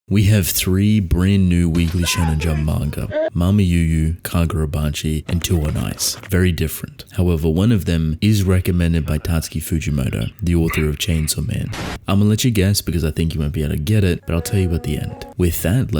We have 3 brand new weekly Shonen Jump manga, Mamayuyu, KaguraBachi, and 2 on Ice. Very different. However, one of them is recommended by Tatsuki Fujimoto, the author of Chainsaw Man. I'm gonna let you guess because I think you won't be able to get it, but I'll tell you at the end. With that,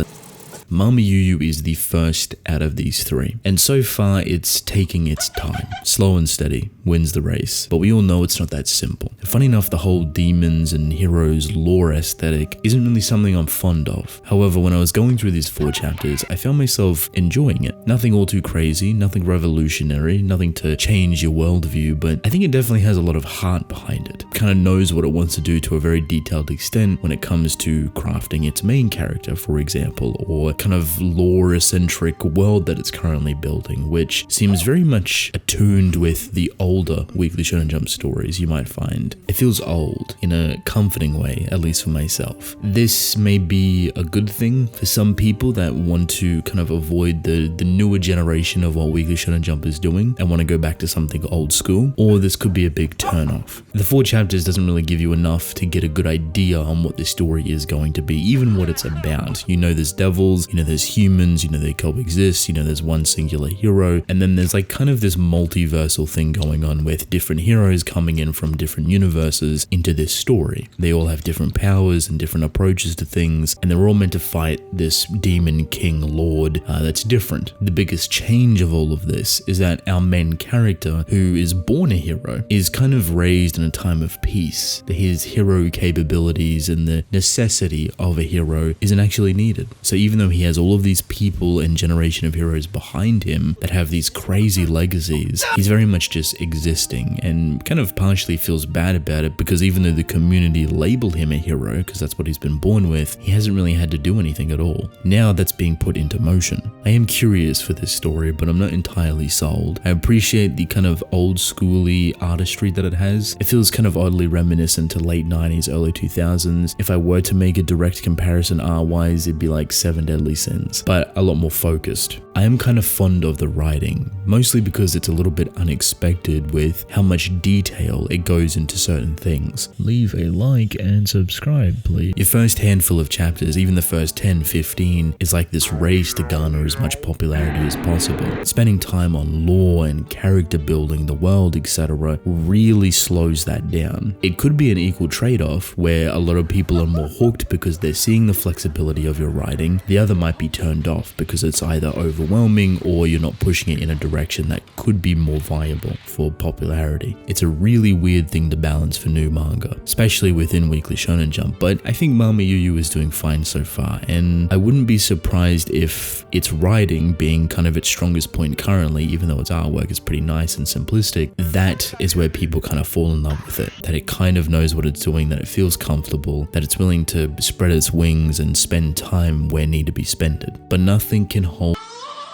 Mamayuyu is the first out of these 3, and so far it's taking its time. Slow and steady wins the race, but we all know it's not that simple. Funny enough, the whole demons and heroes lore aesthetic isn't really something I'm fond of. However, when I was going through these 4 chapters, I found myself enjoying it. Nothing all too crazy, nothing revolutionary, nothing to change your worldview, but I think it definitely has a lot of heart behind it. Kind of knows what it wants to do to a very detailed extent when it comes to crafting its main character, for example, or kind of lore-centric world that it's currently building, which seems very much attuned with the older Weekly Shonen Jump stories you might find. It feels old in a comforting way, at least for myself. This may be a good thing for some people that want to kind of avoid the newer generation of what Weekly Shonen Jump is doing and want to go back to something old school, or this could be a big turn-off. The 4 chapters doesn't really give you enough to get a good idea on what this story is going to be, even what it's about. You know there's devils, you know there's humans, you know they coexist, you know there's one singular hero, and then there's like kind of this multiversal thing going on with different heroes coming in from different universes into this story. They all have different powers and different approaches to things, and they're all meant to fight this demon king lord that's different. The biggest change of all of this is that our main character, who is born a hero, is kind of raised in a time of peace. His hero capabilities and the necessity of a hero isn't actually needed. So even though he has all of these people and generation of heroes behind him that have these crazy legacies, he's very much just existing and kind of partially feels bad about it because even though the community label him a hero, because that's what he's been born with, he hasn't really had to do anything at all. Now that's being put into motion. I am curious for this story, but I'm not entirely sold. I appreciate the kind of old schooly artistry that it has. It feels kind of oddly reminiscent to late 90s, early 2000s. If I were to make a direct comparison art-wise, it'd be like 7 Deadly Sins, but a lot more focused. I am kind of fond of the writing, mostly because it's a little bit unexpected with how much detail it goes into certain things. Leave a like and subscribe, please. Your first handful of chapters, even the first 10, 15, is like this race to garner as much popularity as possible. Spending time on lore and character building, the world, etc. really slows that down. It could be an equal trade-off where a lot of people are more hooked because they're seeing the flexibility of your writing. The other might be turned off because it's either overwhelming or you're not pushing it in a direction that could be more viable for popularity. It's a really weird thing to balance for new manga, especially within Weekly Shonen Jump, but I think Mamayuyu is doing fine so far, and I wouldn't be surprised if its writing being kind of its strongest point currently, even though its artwork is pretty nice and simplistic, that is where people kind of fall in love with it, that it kind of knows what it's doing, that it feels comfortable, that it's willing to spread its wings and spend time where need to be spent it. But nothing can hold.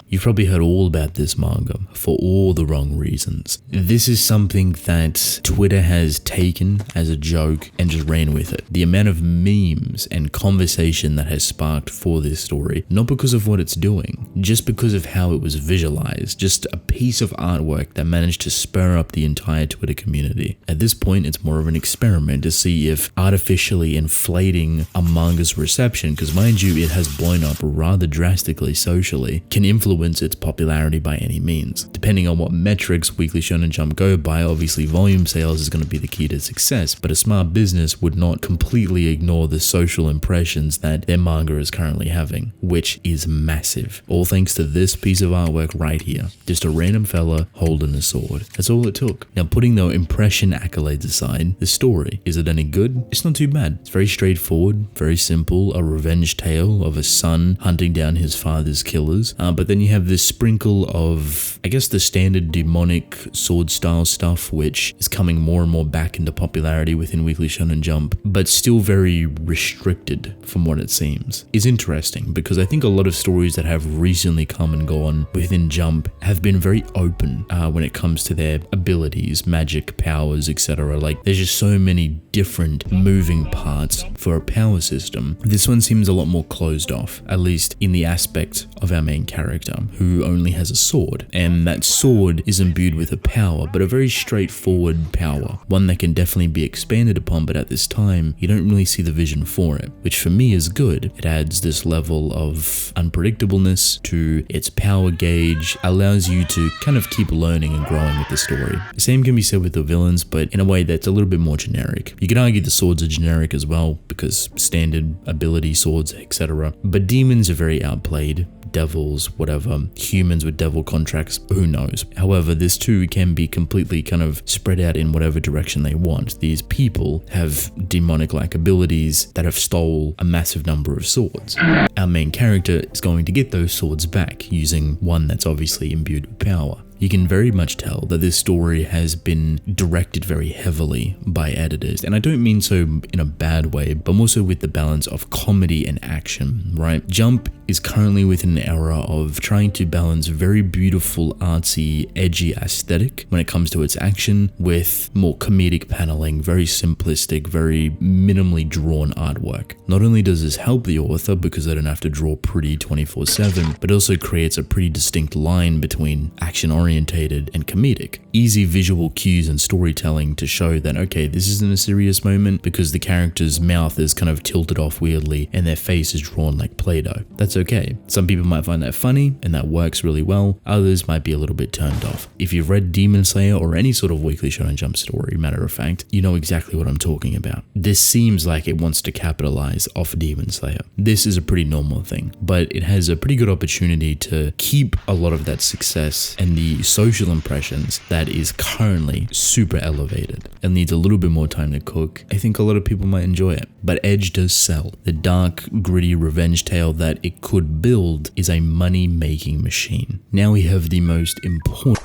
You've probably heard all about this manga for all the wrong reasons. This is something that Twitter has taken as a joke and just ran with it. The amount of memes and conversation that has sparked for this story, not because of what it's doing, just because of how it was visualized, just a piece of artwork that managed to spur up the entire Twitter community. At this point, it's more of an experiment to see if artificially inflating a manga's reception, because mind you, it has blown up rather drastically socially, can influence its popularity by any means. Depending on what metrics Weekly Shonen Jump go by, obviously volume sales is going to be the key to success, but a smart business would not completely ignore the social impressions that their manga is currently having, which is massive. All thanks to this piece of artwork right here. Just a random fella holding a sword. That's all it took. Now, putting the impression accolades aside, the story, is it any good? It's not too bad. It's very straightforward, very simple, a revenge tale of a son hunting down his father's killers, but then you have this sprinkle of, I guess, the standard demonic sword style stuff, which is coming more and more back into popularity within Weekly Shonen Jump, but still very restricted from what it seems. It's interesting because I think a lot of stories that have recently come and gone within Jump have been very open when it comes to their abilities, magic, powers, etc. Like, there's just so many different moving parts for a power system. This one seems a lot more closed off, at least in the aspect of our main character. character who only has a sword, and that sword is imbued with a power, but a very straightforward power, one that can definitely be expanded upon, but at this time you don't really see the vision for it, which for me is good. It adds this level of unpredictableness to its power gauge, allows you to kind of keep learning and growing with the story. The same can be said with the villains, but in a way that's a little bit more generic. You could argue the swords are generic as well, because standard ability swords, etc. But demons are very outplayed. Devils, whatever, humans with devil contracts, who knows. However, this too can be completely kind of spread out in whatever direction they want. These people have demonic-like abilities that have stole a massive number of swords. Our main character is going to get those swords back using one that's obviously imbued with power. You can very much tell that this story has been directed very heavily by editors, and I don't mean so in a bad way, but more so with the balance of comedy and action, right? Jump is currently within an era of trying to balance very beautiful, artsy, edgy aesthetic when it comes to its action with more comedic paneling, very simplistic, very minimally drawn artwork. Not only does this help the author because they don't have to draw pretty 24/7, but also creates a pretty distinct line between action-orientated and comedic. Easy visual cues and storytelling to show that, okay, this isn't a serious moment because the character's mouth is kind of tilted off weirdly and their face is drawn like Play-Doh. That's okay. Some people might find that funny and that works really well. Others might be a little bit turned off. If you've read Demon Slayer or any sort of Weekly Shonen Jump story, matter of fact, you know exactly what I'm talking about. This seems like it wants to capitalize off Demon Slayer. This is a pretty normal thing, but it has a pretty good opportunity to keep a lot of that success and the social impressions that is currently super elevated and needs a little bit more time to cook. I think a lot of people might enjoy it, but Edge does sell. The dark, gritty revenge tale that it could build is a money-making machine. Now we have the most important.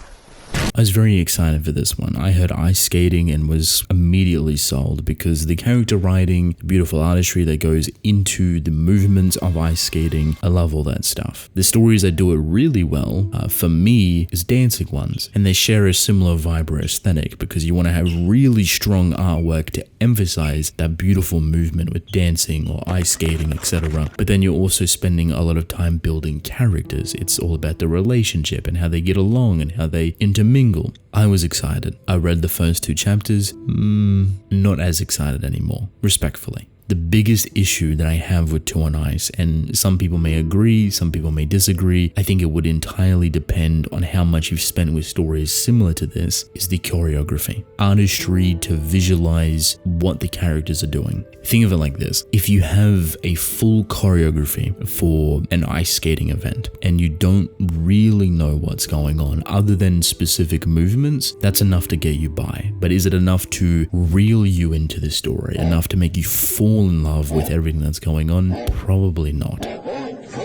I was very excited for this one. I heard ice skating and was immediately sold because the character writing, the beautiful artistry that goes into the movements of ice skating, I love all that stuff. The stories that do it really well, for me, is dancing ones, and they share a similar vibe or aesthetic because you want to have really strong artwork to emphasize that beautiful movement with dancing or ice skating, etc. But then you're also spending a lot of time building characters. It's all about the relationship and how they get along and how they intermingle. I was excited. I read the first 2 chapters, not as excited anymore, respectfully. The biggest issue that I have with 2 on Ice, and some people may agree, some people may disagree, I think it would entirely depend on how much you've spent with stories similar to this, is the choreography. Artistry to visualize what the characters are doing. Think of it like this. If you have a full choreography for an ice skating event and you don't really know what's going on other than specific movements, that's enough to get you by. But is it enough to reel you into the story? Enough to make you fall in love with everything that's going on? Probably not.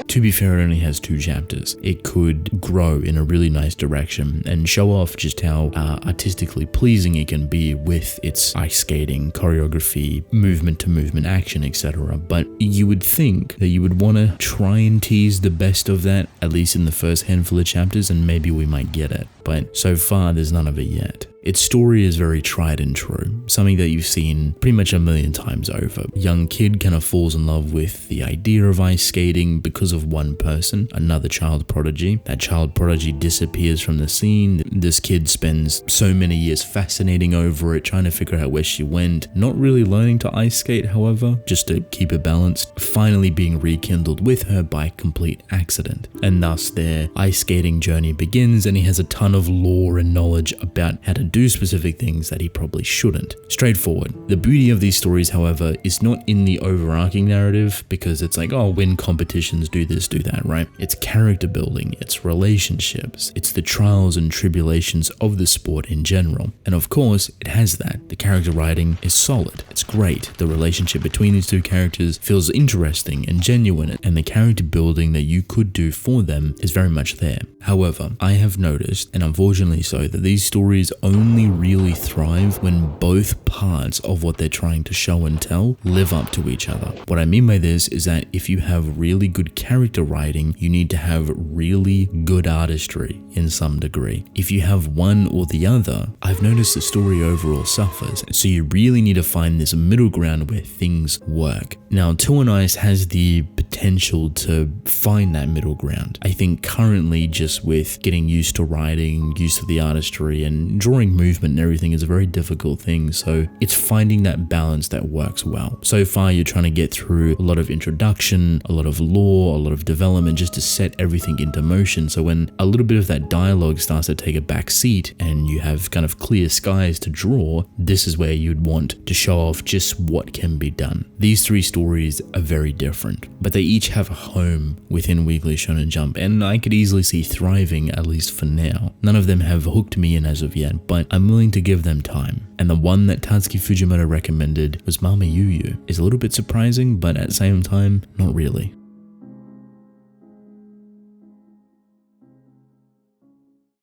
To be fair, it only has 2 chapters. It could grow in a really nice direction and show off just how artistically pleasing it can be with its ice skating, choreography, movement-to-movement action, etc. But you would think that you would want to try and tease the best of that, at least in the first handful of chapters, and maybe we might get it. But so far, there's none of it yet. Its story is very tried and true, something that you've seen pretty much a million times over. Young kid kind of falls in love with the idea of ice skating because of one person, another child prodigy. That child prodigy disappears from the scene. This kid spends so many years fascinating over it, trying to figure out where she went, not really learning to ice skate, however, just to keep it balanced, finally being rekindled with her by complete accident. And thus their ice skating journey begins, and he has a ton of lore and knowledge about how to do specific things that he probably shouldn't. Straightforward. The beauty of these stories, however, is not in the overarching narrative, because it's like, oh, win competitions, do this, do that, right? It's character building, it's relationships, it's the trials and tribulations of the sport in general. And of course, it has that. The character writing is solid. It's great. The relationship between these 2 characters feels interesting and genuine, and the character building that you could do for them is very much there. However, I have noticed, and unfortunately so, that these stories only only really thrive when both parts of what they're trying to show and tell live up to each other. What I mean by this is that if you have really good character writing, you need to have really good artistry in some degree. If you have one or the other, I've noticed the story overall suffers, so you really need to find this middle ground where things work. Now, Two on Ice has the potential to find that middle ground. I think currently, just with getting used to writing, used to the artistry, and drawing movement and everything is a very difficult thing, so it's finding that balance that works well. So far, you're trying to get through a lot of introduction, a lot of lore, a lot of development just to set everything into motion, so when a little bit of that dialogue starts to take a back seat and you have kind of clear skies to draw, this is where you'd want to show off just what can be done. These three stories are very different, but they each have a home within Weekly Shonen Jump, and I could easily see thriving, at least for now. None of them have hooked me in as of yet, but I'm willing to give them time. And the one that Tatsuki Fujimoto recommended was Mamayuyu. It's a little bit surprising, but at the same time, not really.